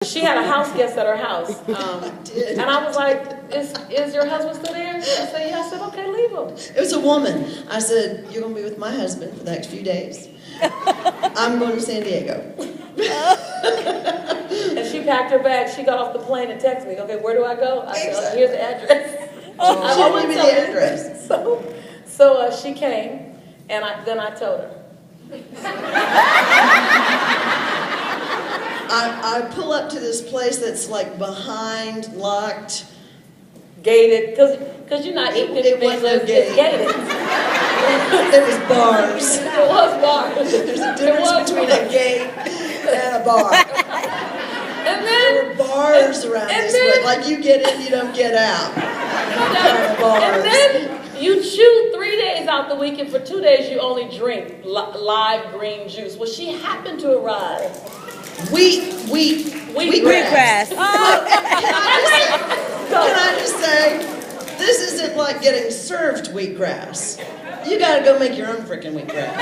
She had a house guest at her house, and I was like, is your husband still there? She said, yeah. I said, okay, leave him. It was a woman. I said, you're going to be with my husband for the next few days. I'm going to San Diego. And she packed her bag. She got off the plane and texted me, okay, where do I go? I said, oh, here's the address. She didn't give me the address. So she came, and then I told her. I pull up to this place that's like behind, locked. Gated, because you're not eating anything. It wasn't gated. It's gated. It was bars. It was bars. There's a difference between a gate and a bar. And then, there were bars around this place. Like you get in, you don't get out. And then you chew 3 days out the week, and for 2 days you only drink live green juice. Well, she happened to arrive. Wheatgrass. Can I just say, this isn't like getting served wheatgrass. You gotta go make your own freaking wheatgrass.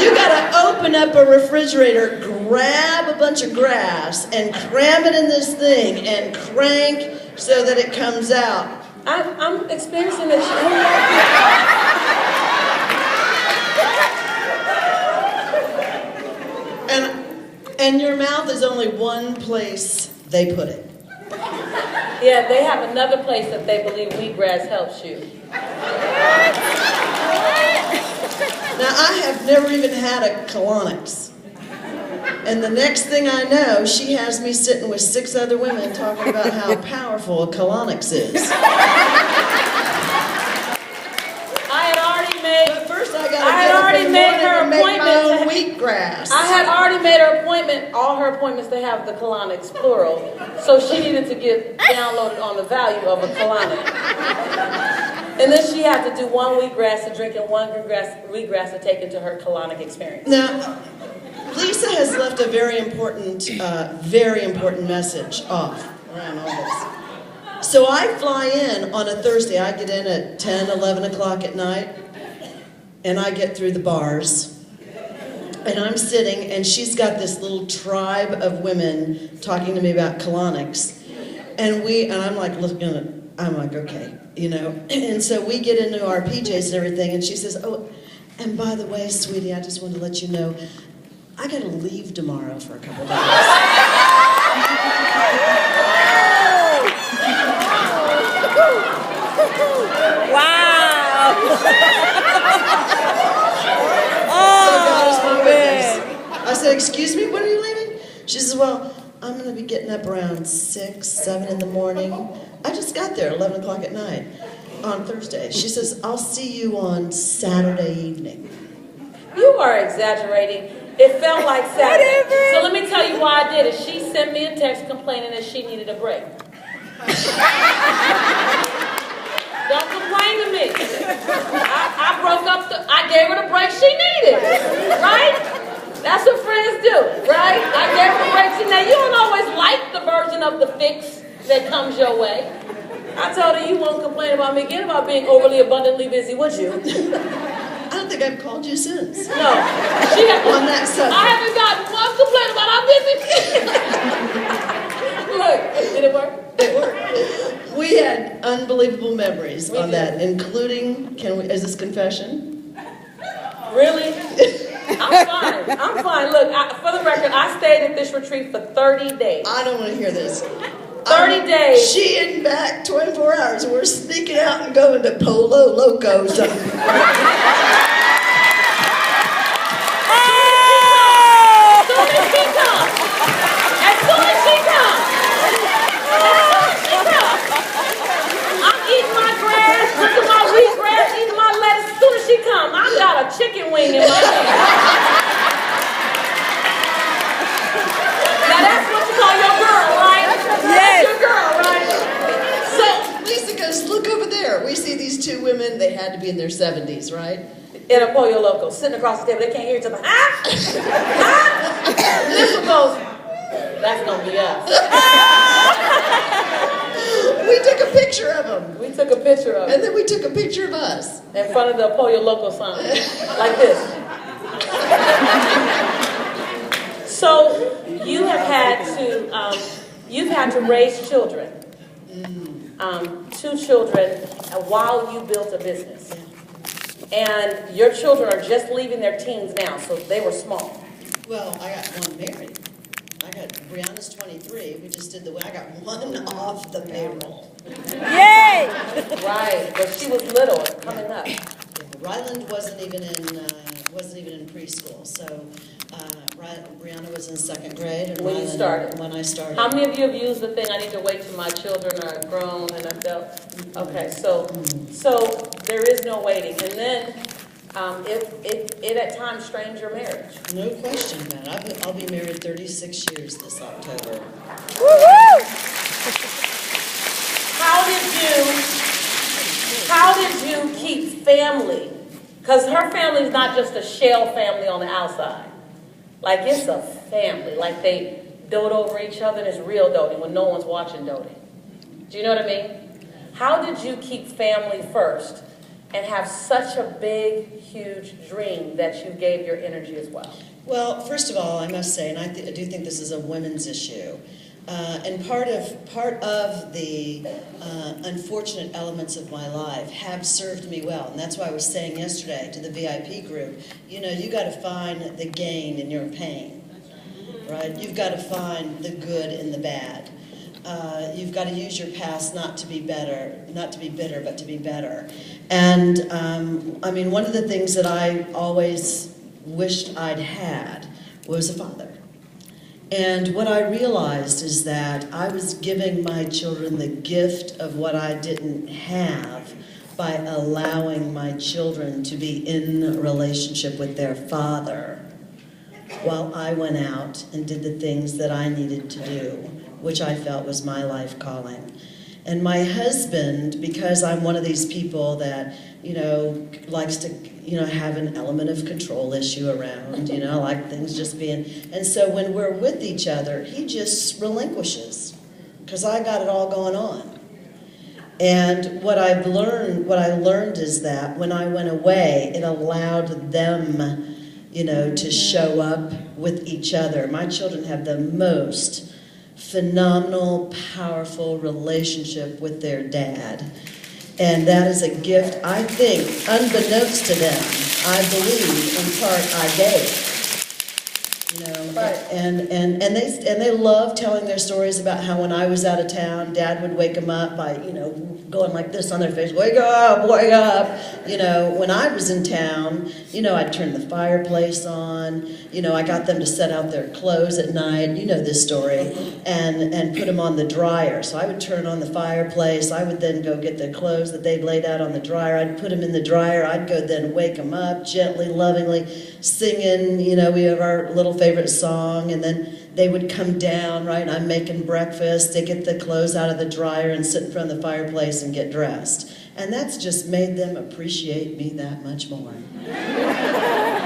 You gotta open up a refrigerator, grab a bunch of grass, and cram it in this thing, and crank so that it comes out. I'm experiencing this. And your mouth is only one place they put it. Yeah, they have another place that they believe wheatgrass helps you. Now, I have never even had a colonics. And the next thing I know, she has me sitting with 6 other women talking about how powerful a colonics is. I had already made her appointment. Wheatgrass. I had already made her appointment, all her appointments to have the colonics, plural. So she needed to get downloaded on the value of a colonic. And then she had to do 1 wheatgrass to drink and 1 wheatgrass to take into her colonic experience. Now, Lisa has left a very important message off around all this. So I fly in on a Thursday. I get in at 10, 11 o'clock at night. And I get through the bars, and I'm sitting, and she's got this little tribe of women talking to me about colonics, and I'm like looking at, I'm like, okay, you know, and so we get into our PJs and everything, and she says, oh, and by the way, sweetie, I just wanted to let you know, I got to leave tomorrow for a couple of days. Wow! I said, excuse me, when are you leaving? She says, well, I'm going to be getting up around 6, 7 in the morning. I just got there 11 o'clock at night on Thursday. She says, I'll see you on Saturday evening. You are exaggerating. It felt like Saturday. Whatever. So let me tell you why I did it. She sent me a text complaining that she needed a break. Don't complain to me. I broke up, I gave her the break she needed, right? That's what friends do, right? I gave her the break she needed. You don't always like the version of the fix that comes your way. I told her you won't complain about me again about being overly abundantly busy, would you? I don't think I've called you since. No. On that subject. I haven't gotten one complaint about I'm busy. Look, did it work? It worked. We had unbelievable memories on that, including, is this confession? Really? I'm fine. Look, for the record, I stayed at this retreat for 30 days. I don't want to hear this. 30 days. She and back 24 hours. We're sneaking out and going to Polo Loco something. I got a chicken wing in my hand. Now that's what you call your girl, right? Yes. That's your girl, right? So Lisa goes, look over there. We see these 2 women. They had to be in their 70s, right? In a Pollo Loco, sitting across the table. They can't hear each other. Lisa goes, that's gonna be us. We took a picture of them. We took a picture of them. And then we took a picture of us. In front of the Pollo Loco sign. Like this. So you have you've had to raise children, 2 children, while you built a business. And your children are just leaving their teens now, so they were small. Well, I got one married. Brianna's 23. We just did I got one off the payroll. Yay! Right, but she was little, coming up. Yeah, Ryland wasn't even in preschool, so Brianna was in 2nd grade. And When you Ryland, started? When I started. How many of you have used the thing, I need to wait till my children are grown and adult? Okay, so there is no waiting. And then it at times strains your marriage. No question about it. I'll be married 36 years this October. Woo-hoo! How did you keep family? Because her family is not just a shell family on the outside. Like, it's a family. Like, they dote over each other, and it's real doting when no one's watching doting. Do you know what I mean? How did you keep family first and have such a big, huge dream that you gave your energy as well? Well, first of all, I must say, and I do think this is a women's issue, and part of the unfortunate elements of my life have served me well, and that's why I was saying yesterday to the VIP group, you know, you got to find the gain in your pain, right? You've got to find the good in the bad. You've got to use your past not to be bitter, but to be better. And I mean, one of the things that I always wished I'd had was a father. And what I realized is that I was giving my children the gift of what I didn't have by allowing my children to be in a relationship with their father while I went out and did the things that I needed to do, which I felt was my life calling. And my husband, because I'm one of these people that, you know, likes to, you know, have an element of control issue around, you know, like things just being, and so when we're with each other, he just relinquishes, because I got it all going on. And what I learned is that when I went away, it allowed them, you know, to show up with each other. My children have the most phenomenal, powerful relationship with their dad. And that is a gift, I think, unbeknownst to them, I believe, in part, I gave. You know, right. and they love telling their stories about how when I was out of town, Dad would wake them up by, you know, going like this on their face, wake up, wake up. You know, when I was in town, you know, I'd turn the fireplace on. You know, I got them to set out their clothes at night. You know this story, and put them on the dryer. So I would turn on the fireplace. I would then go get the clothes that they'd laid out on the dryer. I'd put them in the dryer. I'd go then wake them up gently, lovingly, singing. You know, we have our little favorite song, and then they would come down, right? I'm making breakfast. They get the clothes out of the dryer and sit in front of the fireplace and get dressed. And that's just made them appreciate me that much more.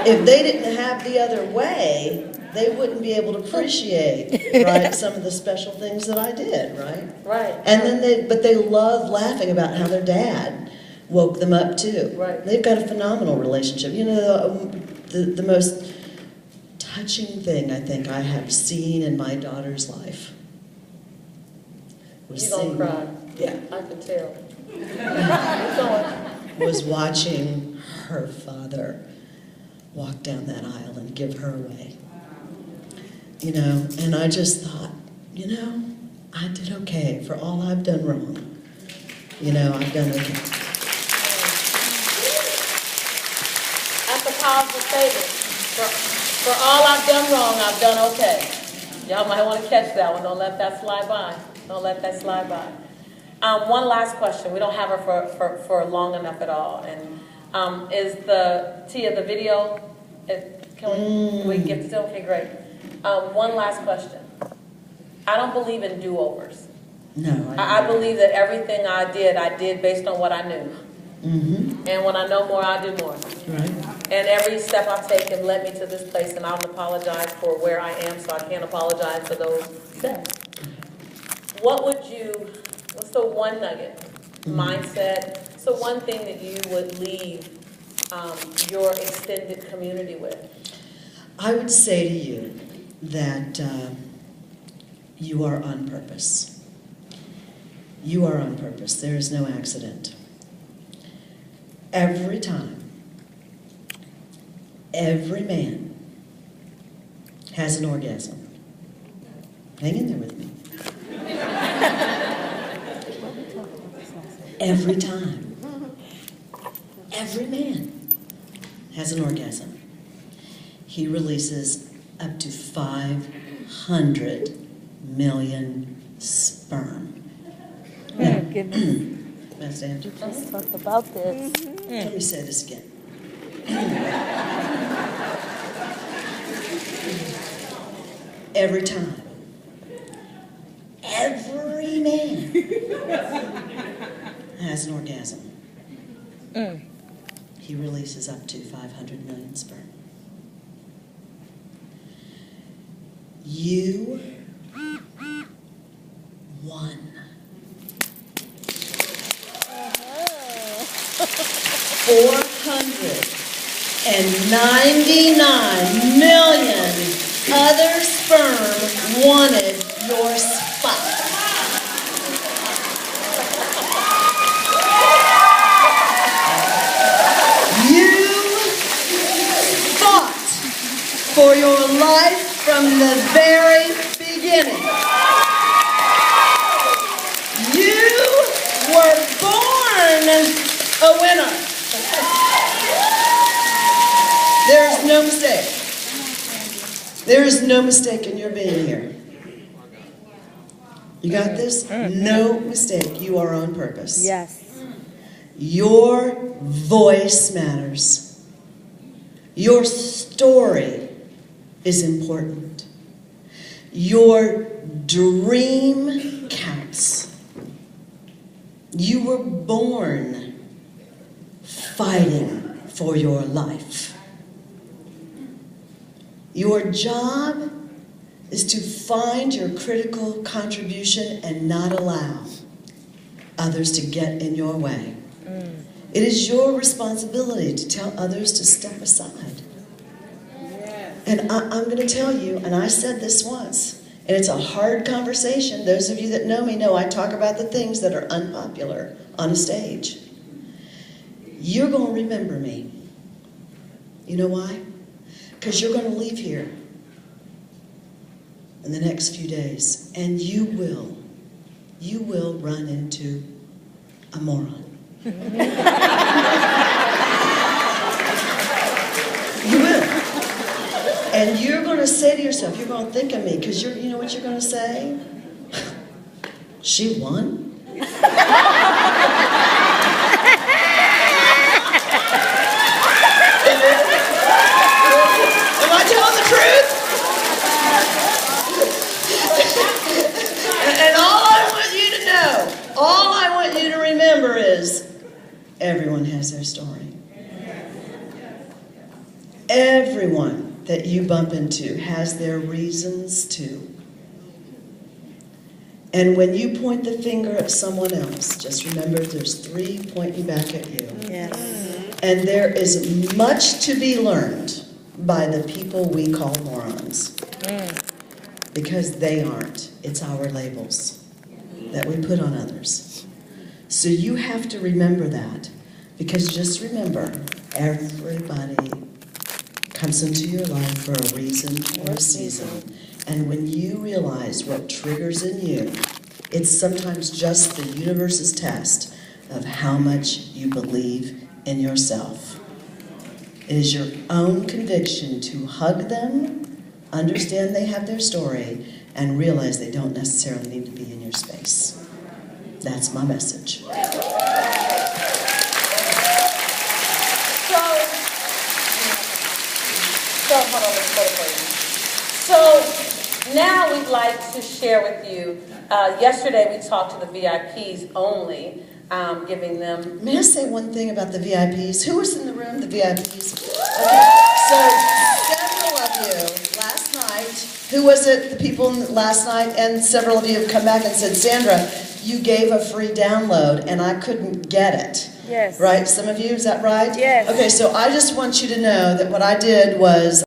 If they didn't have the other way, they wouldn't be able to appreciate, right, some of the special things that I did, right? Right. And then they love laughing about how their dad woke them up too. Right. They've got a phenomenal relationship. You know, the most touching thing I think I have seen in my daughter's life was You're gonna cry. Yeah, I can tell. was watching her father walk down that aisle and give her away. You know, and I just thought, you know, I did okay for all I've done wrong. You know, I've done okay. That's a powerful statement. For all I've done wrong, I've done okay. Y'all might want to catch that one. Don't let that slide by. Don't let that slide by. One last question. We don't have her for long enough at all. And is Tia, the video, can we get still? Okay, great. One last question. I don't believe in do-overs. No. I believe that everything I did based on what I knew. Mm-hmm. And when I know more, I'll do more. Right. And every step I've taken led me to this place, and I don't apologize for where I am, so I can't apologize for those steps. What's the one nugget, mindset, so one thing that you would leave your extended community with? I would say to you that You are on purpose. You are on purpose. There is no accident. Every time, every man has an orgasm. Hang in there with me. Every time, every man has an orgasm. He releases up to 500 million sperm. Oh, goodness. Sandra, Let's talk about this. let me say this again. Every time, every man has an orgasm. He releases up to 500 million sperm. You won. 499 million other sperm wanted your spot. You fought for your life from the very beginning. You were born a winner. There is no mistake. There is no mistake in your being here. You got this? No mistake. You are on purpose. Yes. Your voice matters. Your story is important. Your dream counts. You were born fighting for your life. Your job is to find your critical contribution and not allow others to get in your way. It is your responsibility to tell others to step aside. And I'm going to tell you, and I said this once, and it's a hard conversation. Those of you that know me know I talk about the things that are unpopular on a stage. You're going to remember me. You know why? Because you're going to leave here in the next few days, and you will run into a moron. You will. And you're going to say to yourself, you're going to think of me, because you know what you're going to say? She won? Am I telling the truth? And all I want you to know, all I want you to remember is, everyone has their story. Everyone that you bump into has their reasons too. And when you point the finger at someone else, just remember there's three pointing back at you. Yes. And there is much to be learned by the people we call morons. Because they aren't. It's our labels that we put on others. So you have to remember that. Because just remember, everybody comes into your life for a reason or a season. And when you realize what triggers in you, it's sometimes just the universe's test of how much you believe in yourself. It is your own conviction to hug them, understand they have their story, and realize they don't necessarily need to be in your space. That's my message. So now we'd like to share with you, yesterday we talked to the VIPs only, giving them... May I say one thing about the VIPs? Who was in the room, the VIPs? Okay, so several of you last night, who was it, the people last night, and several of you have come back and said, Sandra, you gave a free download and I couldn't get it. Yes. Right? Some of you, is that right? Yes. Okay, so I just want you to know that what I did was